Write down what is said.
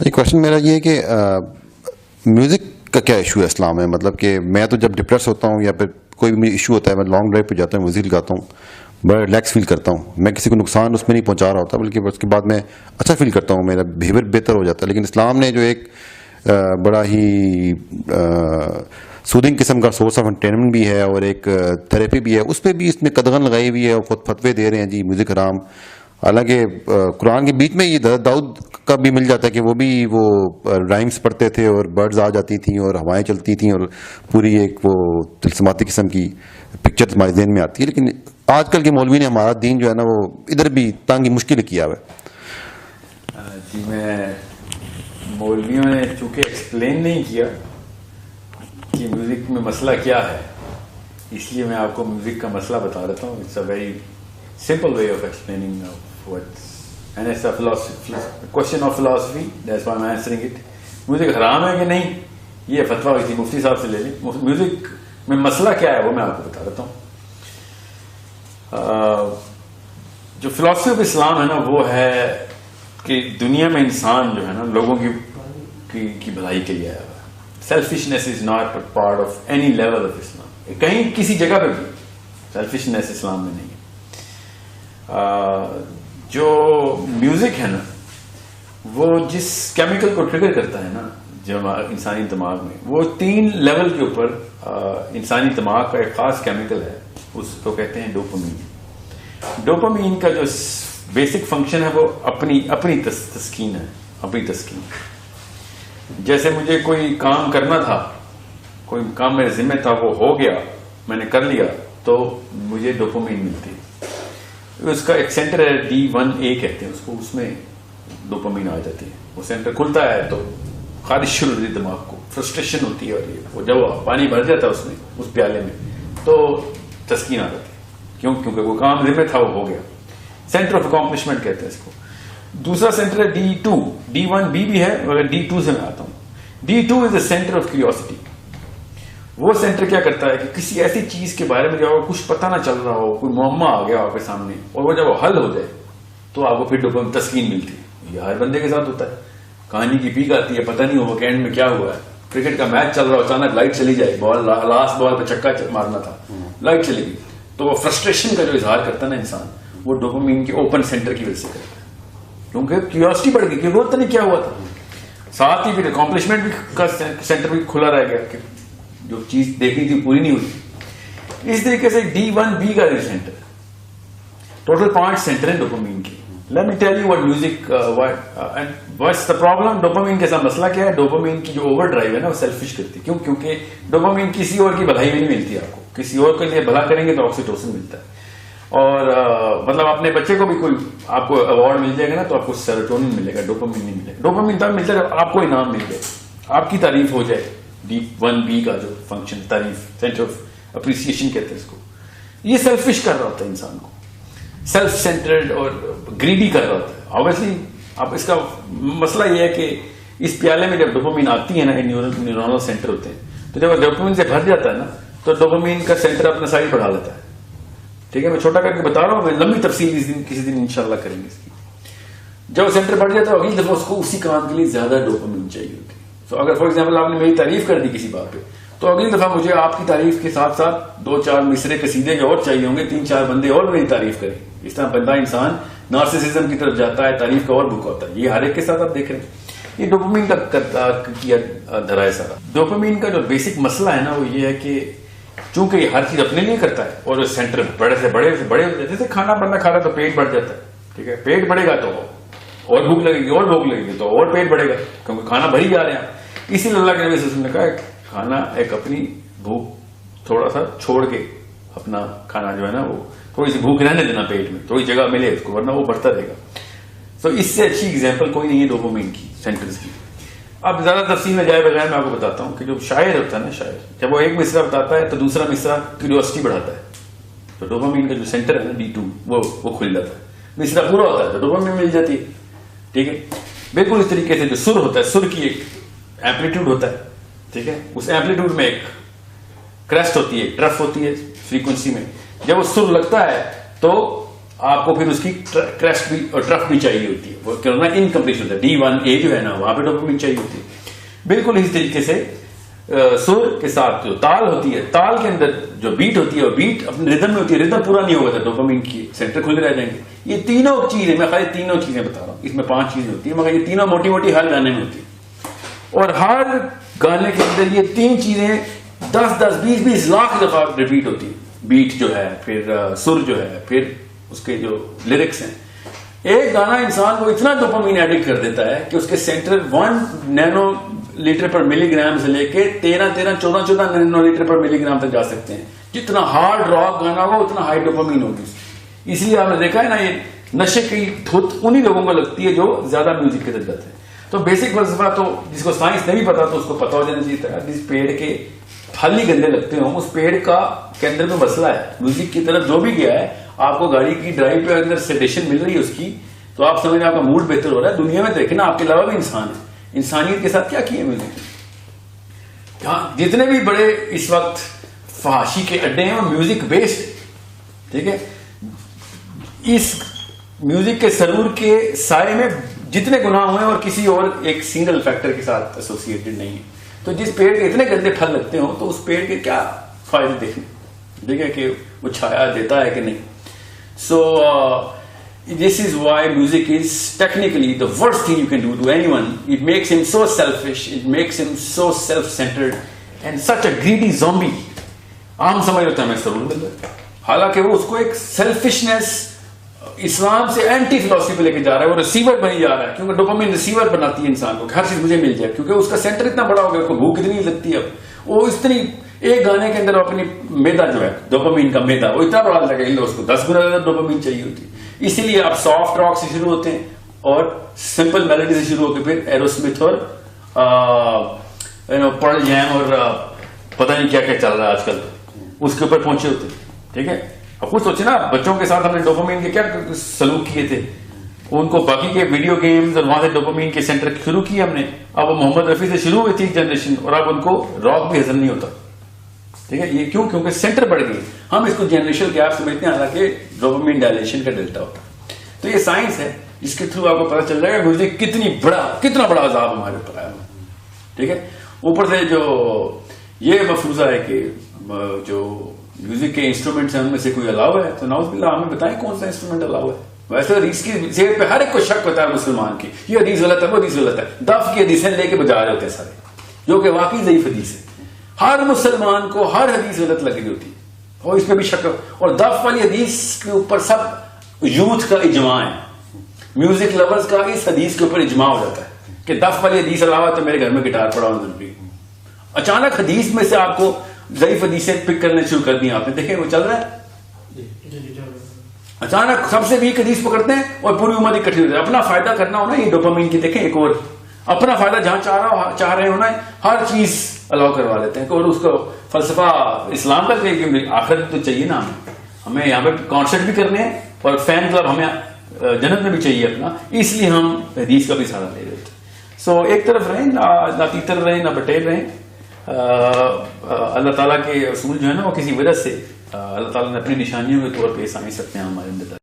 Question میرا یہ ہے کہ میوزک کا کیا ایشو ہے اسلام میں؟ مطلب کہ میں تو جب ڈپریس ہوتا ہوں یا پھر کوئی بھی ایشو ہوتا ہے، میں لانگ ڈرائیو پہ جاتا ہوں، میوزک لگاتا ہوں، بڑا ریلیکس فیل کرتا ہوں. میں کسی کو نقصان اس میں نہیں پہنچا رہا ہوتا، بلکہ اس کے بعد میں اچھا فیل کرتا ہوں، میرا بیہیویئر بہتر ہو جاتا ہے. لیکن اسلام نے جو ایک بڑا ہی سودنگ قسم کا سورس آف انٹرٹینمنٹ بھی ہے اور ایک تھراپی بھی ہے، اس پہ بھی اس نے قدغن لگائی ہوئی ہے اور خود فتوے دے رہے ہیں جی میوزک حرام. حالانکہ قرآن کے بیچ میں یہ داؤد کا بھی مل جاتا ہے کہ وہ بھی وہ رائمز پڑھتے تھے اور برڈز آ جاتی تھیں اور ہوائیں چلتی تھیں اور پوری ایک وہ تلسماتی قسم کی پکچر ہمارے ذہن میں آتی ہے. لیکن آج کل کے مولوی نے ہمارا دین جو ہے نا وہ ادھر بھی تنگ مشکل کیا ہوا ہے. جی میں مولویوں نے چونکہ ایکسپلین نہیں کیا کہ میوزک میں مسئلہ کیا ہے، اس لیے میں آپ کو میوزک کا مسئلہ بتا دیتا ہوں. It's a very simple way of explaining what's, and it's a philosophy, a question of philosophy, that's why I'm answering it. Music حرام ہے کہ نہیں، یہ فتویٰ کسی مفتی صاحب سے لے لیں. میوزک میں مسئلہ کیا ہے وہ میں آپ کو بتا دیتا ہوں. جو فلاسفی آف اسلام ہے نا وہ ہے کہ دنیا میں انسان جو ہے نا لوگوں کی بھلائی کے لیے آیا ہوا ہے. Selfishness is not part of any level of Islam. کہیں کسی جگہ پہ بھی سیلفشنیس اسلام میں نہیں ہے. جو میوزک ہے نا وہ جس کیمیکل کو ٹریگر کرتا ہے نا جو انسانی دماغ میں، وہ 3 لیول کے اوپر انسانی دماغ کا ایک خاص کیمیکل ہے، اس کو کہتے ہیں ڈوپامین. ڈوپامین کا جو بیسک فنکشن ہے وہ اپنی تسکین ہے، اپنی تسکین. جیسے مجھے کوئی کام کرنا تھا، کوئی کام میرے ذمہ تھا، وہ ہو گیا، میں نے کر لیا تو مجھے ڈوپامین ملتی ہے. اس کا ایک سینٹر ہے D1A کہتے ہیں اس کو، اس میں ڈوپامین آ جاتی ہے. وہ سینٹر کھلتا ہے تو خارش شروع ہوتی ہے دماغ کو، فرسٹریشن ہوتی ہے اور وہ جب پانی بھر جاتا ہے اس میں اس پیالے میں تو تسکین آ جاتی ہے. کیونکہ وہ کام ذمہ تھا وہ ہو گیا. سینٹر آف اکمپلشمنٹ کہتے ہیں اس کو. دوسرا سینٹر ہے D2. D1B بھی ہے مگر D2 سے میں آتا ہوں. D2 is a centre of curiosity. وہ سینٹر کیا کرتا ہے کہ کسی ایسی چیز کے بارے میں جب کچھ پتہ نہ چل رہا ہو، کوئی معمہ آ گیا آپ کے سامنے اور وہ جب حل ہو جائے تو آپ کو پھر ڈوپامین تسکین ملتی ہے. یہ ہر بندے کے ساتھ ہوتا ہے. کہانی کی پیک آتی ہے، پتہ نہیں ہو ویکینڈ میں کیا ہوا ہے، کرکٹ کا میچ چل رہا ہو، اچانک لائٹ چلی جائے، بال لاسٹ بال پہ چھکا مارنا تھا، لائٹ چلی گئی، تو وہ فرسٹریشن کا جو اظہار کرتا ہے نا انسان، وہ ڈوپامین کے اوپن سینٹر کی وجہ سے کرتا ہے. کیونکہ کیوریوسٹی بڑھ گئی کہ وہ تو نہیں کیا ہوا تھا. ساتھ ہی پھر اکمپلشمنٹ بھی کا سینٹر بھی کھلا رہ گیا کہ جو چیز دیکھنی تھی پوری نہیں ہوئی. اس طریقے سے D1B کا جو سینٹر، ٹوٹل 5 سینٹر ہیں ڈوپامین کے. Let me tell you what music what's the problem. Dopamine کے ساتھ مسئلہ کیا ہے؟ ڈوپامین کی جو اوور ڈرائیو ہے نا وہ سیلفش کرتی ہے. کیونکہ ڈوپامین کسی اور کی بھلائی میں نہیں ملتی. آپ کو کسی اور کے لیے بھلا کریں گے تو آکسیٹوسن ملتا ہے. اور مطلب اپنے بچے کو بھی کوئی آپ کو ایوارڈ مل جائے گا نا تو آپ کو سیروٹونین ملے گا، ڈوپامین نہیں ملے گا. ڈوپامین تب ملتا ہے جب آپ کو انعام مل جائے، آپ کی تعریف ہو جائے. D1B کا جو فنکشن تعریف، سینٹر آف اپریسیشن کہتے ہیں اس کو. یہ سیلفش کر رہا ہوتا ہے انسان کو، سیلف سینٹرڈ اور گریڈی کر رہا ہوتا ہے. آبویسلی اب اس کا مسئلہ یہ ہے کہ اس پیالے میں جب ڈوپامین آتی ہے نا، نیورونل سینٹر ہوتے ہیں، تو جب ڈوپامین سے بھر جاتا ہے نا تو ڈوپامین کا سینٹر اپنا سائز بڑھا لیتا ہے. ٹھیک ہے، میں چھوٹا کر کے بتا رہا ہوں، میں لمبی تفصیل کسی دن انشاءاللہ کریں گے اس کی. جب سینٹر بڑھ جاتا ہے اگلی دفعہ اس کو اسی کام کے لیے زیادہ ڈوپامین چاہیے ہوتی ہے. تو اگر فار ایگزامپل آپ نے میری تعریف کر دی کسی بات پہ، تو اگلی دفعہ مجھے آپ کی تعریف کے ساتھ ساتھ 2-4 مصرے قصیدے جو اور چاہیے ہوں گے، 3-4 بندے اور میری تعریف کریں. اس طرح بندہ انسان نارسسزم کی طرف جاتا ہے، تعریف کا اور بھوکا ہوتا ہے. یہ ہر ایک کے ساتھ آپ دیکھ رہے ہیں. یہ ڈوپامین کا کیا دھرا ہے سارا. ڈوپامین کا جو بیسک مسئلہ ہے نا وہ یہ ہے کہ چونکہ یہ ہر چیز اپنے لیے کرتا ہے اور سینٹر بڑے سے بڑے جیسے کھانا بندہ کھا رہا ہے تو پیٹ بڑھ جاتا ہے. ٹھیک ہے، پیٹ بڑھے گا تو اور بھوک لگے گی، اور بھوک لگے گی تو اور پیٹ بڑھے گا، کیونکہ کھانا بھری جا رہے ہیں. اسی لیے اللہ کے نبی صلی اللہ علیہ وسلم نے کہا کھانا ایک اپنی بھوک تھوڑا سا چھوڑ کے اپنا کھانا جو ہے نا وہ تھوڑی سی بھوک رہنے دینا پیٹ میں، تھوڑی جگہ ملے اس کو، ورنہ وہ بڑھتا رہے گا. تو اس سے اچھی ایگزامپل کوئی نہیں ہے ڈوپامین کی سینٹرز کی. اب زیادہ تفصیل میں جائے بغیر میں آپ کو بتاتا ہوں کہ جو شاعر ہوتا ہے نا، شاعر جب وہ ایک مصرع بتاتا ہے تو دوسرا مصرع کیوریوسٹی بڑھاتا ہے. تو ڈوپامین کا جو سینٹر ہے نا D2 وہ کھل جاتا ہے. مصرع پورا ہوتا ہے تو ڈوپامین مل جاتی ہے. ٹھیک ہے، بالکل اس طریقے سے جو سر ہوتا ہے، سر کی ایک ایمپلیٹیوڈ ہوتا ہے. ٹھیک ہے، اس ایمپلیٹیوڈ میں ایک کریسٹ ہوتی ہے، ایک ٹرف ہوتی ہے فریکوینسی میں. جب وہ سر لگتا ہے تو آپ کو پھر اس کی کریسٹ بھی اور ٹرف بھی چاہیے ہوتی ہے, وہ کرنا انکمپلیٹ ہوتا ہے. D1A جو ہے نا وہاں پہ ڈوپامین چاہیے ہوتی ہے. بالکل اسی طریقے سے سر کے ساتھ جو تال ہوتی ہے, تال کے اندر جو بیٹ ہوتی ہے وہ بیٹ اپنے ردم میں ہوتی ہے, ردم پورا نہیں ہوگا تو ڈوپامین کی سینٹر کھلے رہ جائیں گے. یہ تینوں چیزیں, میں خالی تینوں چیزیں بتا رہا ہوں, اس میں 5 چیزیں ہوتی ہیں مگر یہ تینوں موٹی موٹی ہر گانے میں ہوتی ہیں. اور ہر گانے کے اندر یہ 3 چیزیں 10-10 20-20 لاکھ دفعہ ریپیٹ ہوتی ہیں. بیٹ جو ہے, پھر سر جو ہے, پھر اس کے جو لیرکس ہیں. ایک گانا انسان کو اتنا ڈوپامین ایڈکٹ کر دیتا ہے کہ اس کے سینٹر 1 نینو لیٹر پر ملی گرام سے لے کے 13-14 نینو لیٹر پر ملی گرام تک جا سکتے ہیں. جتنا ہارڈ راک گانا ہوگا اتنا ہائی ڈوپامین ہوگی. اس لیے آپ نے دیکھا ہے نا, یہ نشے کی دھت انہی لوگوں کو لگتی ہے جو زیادہ میوزک کی طرف جاتے ہیں. تو بیسک فلسفہ تو جس کو سائنس نہیں پتا تو اس کو پتا ہو جانا چاہیے تھا. جس پیڑ کے پھل ہی گندے لگتے ہوں اس پیڑ کا کے اندر میں مسئلہ ہے. میوزک کی طرف جو بھی گیا ہے, آپ کو گاڑی کی ڈرائیو پہ اندر سیڈیشن مل رہی ہے اس کی, تو آپ سمجھیں آپ کا موڈ بہتر ہو رہا ہے. دنیا میں دیکھیں نا, آپ کے علاوہ بھی انسان ہے, انسانیت کے ساتھ کیا کیا میوزک. جتنے بھی بڑے اس وقت فحاشی کے اڈے ہیں وہ میوزک بیسڈ. ٹھیک ہے, اس میوزک کے سرور کے سائے میں جتنے گناہ ہوئے اور کسی اور ایک سنگل فیکٹر کے ساتھ ایسوسیٹڈ نہیں ہے. تو جس پیڑ کے اتنے گندے پھل لگتے ہوں تو اس پیڑ کے کیا فائدے دیکھیں, ٹھیک ہے, کہ وہ چھایا دیتا ہے کہ نہیں. سو this is why music is technically the worst thing you can do to anyone. It makes him so selfish, it makes him so self-centered and such a greedy zombie. عام سمجھ ہوتا ہے میں ضرور بندہ, حالانکہ وہ اس کو ایک سیلفشنس اسلام سے اینٹی فلسفی پہ لے کے جا رہا ہے. وہ ریسیور بنی جا رہا ہے, کیونکہ ڈوپامین ریسیور بناتی ہے انسان کو, ہر چیز مجھے مل جائے, کیونکہ اس کا سینٹر اتنا بڑا ہو گیا, اس کو بھوک اتنی لگتی ہے. اب وہ اتنی ایک گانے کے اندر اپنی میدا جو ہے ڈوپامین کا میدا وہ اتنا بڑا لگا, اس کو 10 گنا زیادہ ڈوپامین چاہیے ہوتی ہے. اسی لیے آپ سافٹ راک سے شروع ہوتے ہیں اور سمپل میلوڈی سے شروع ہو کے پھر ایروسمتھ اور پرل جیم اور پتہ نہیں کیا کیا چل رہا ہے آج کل, اس کے اوپر پہنچے ہوتے ہیں. ٹھیک ہے, اب خود سوچے نا, بچوں کے ساتھ ہم نے ڈوپامین کے کیا سلوک کیے تھے, ان کو باقی کے ویڈیو گیمز اور وہاں سے ڈوپامین کے سینٹر شروع کیے ہم نے. اب وہ محمد رفیع سے شروع ہوئی تھی جنریشن, اور اب ان کو راک بھی ہضم نہیں ہوتا. ٹھیک ہے, یہ کیوں, کیونکہ سینٹر بڑھ گئی. ہم اس کو جنریشن گیپ سمجھتے ہیں, حالانکہ ڈوپامین ڈائلیشن کا ڈیلٹا ہوتا ہے. تو یہ سائنس ہے جس کے تھرو آپ کو پتا چل جائے گا میوزک کتنا بڑا عذاب ہمارے اوپر آیا. ٹھیک ہے, اوپر سے جو یہ مفروضہ ہے کہ جو میوزک کے انسٹرومنٹس ہیں ان میں سے کوئی الاؤ ہے, تو نعوذ باللہ ہمیں بتائیں کون سا انسٹرومنٹ الاؤ ہے. ویسے حدیث کی صحت پہ ہر ایک کو شک ہوتا ہے مسلمان کی, یہ حدیث غلط ہے, وہ حدیث غلط ہے. دف کی حدیثیں لے کے بجا رہے ہوتے ہیں سارے, جو کہ واقعی ضعیف حدیث ہے. ہر مسلمان کو ہر حدیث غلط لگ رہی ہوتی ہے, اور اس پہ بھی شک. اور دف والی حدیث کے اوپر سب یوتھ کا اجماع ہے, میوزک لورز کا اس حدیث کے اوپر اجماع ہو جاتا ہے کہ دف والی حدیث علاوہ تو میرے گھر میں گٹار پڑا ہونا ضروری. اچانک حدیث میں سے آپ کو ضعیف حدیثیں پک کرنے شروع کر دی آپ نے, دیکھیں وہ چل رہا ہے. اچانک سب سے ویک حدیث پکڑتے ہیں اور پوری امت اکٹھی ہو جائے. اپنا فائدہ کرنا ہونا, یہ ڈوپامین کی دیکھیں ایک اور اپنا فائدہ جہاں چاہ رہے ہونا, ہر چیز الاؤ کروا لیتے ہیں. اور اس کو فلسفہ اسلام کا کہ آخرت تو چاہیے نا ہمیں یہاں پہ کانسرٹ بھی کرنے ہیں, اور فین کلب ہمیں جنت میں بھی چاہیے اپنا, اس لیے ہم حدیث کا بھی سہارا لے رہے تھے. سو ایک طرف رہیں, نہ تیتر رہیں نہ بٹیر رہیں. اللہ تعالیٰ کے اصول جو ہے نا وہ کسی وجہ سے اللہ تعالیٰ نے اپنی نشانیوں کے طور پہ سائنس رکھتے ہیں ہمارے اندر.